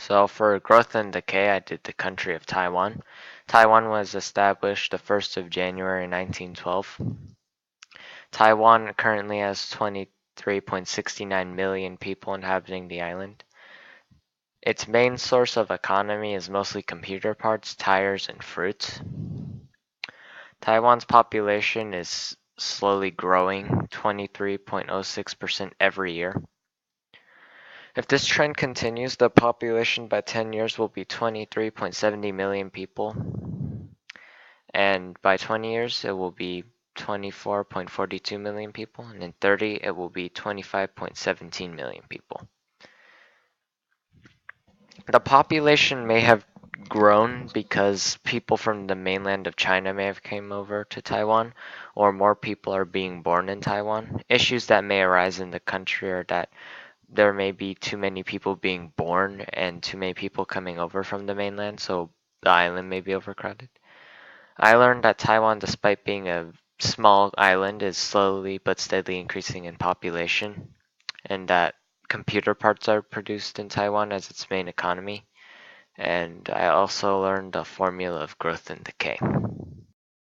So for growth and decay, I did the country of Taiwan. Taiwan was established the 1st of January 1912. Taiwan currently has 23.69 million people inhabiting the island. Its main source of economy is mostly computer parts, tires, and fruits. Taiwan's population is slowly growing 23.06% every year. If this trend continues, the population by 10 years will be 23.70 million people, and by 20 years it will be 24.42 million people, and in 30 it will be 25.17 million people. The population may have grown because people from the mainland of China may have came over to Taiwan, or more people are being born in Taiwan. Issues that may arise in the country are that there may be too many people being born and too many people coming over from the mainland, so the island may be overcrowded. I learned that Taiwan, despite being a small island, is slowly but steadily increasing in population, and that computer parts are produced in Taiwan as its main economy. And I also learned the formula of growth and decay.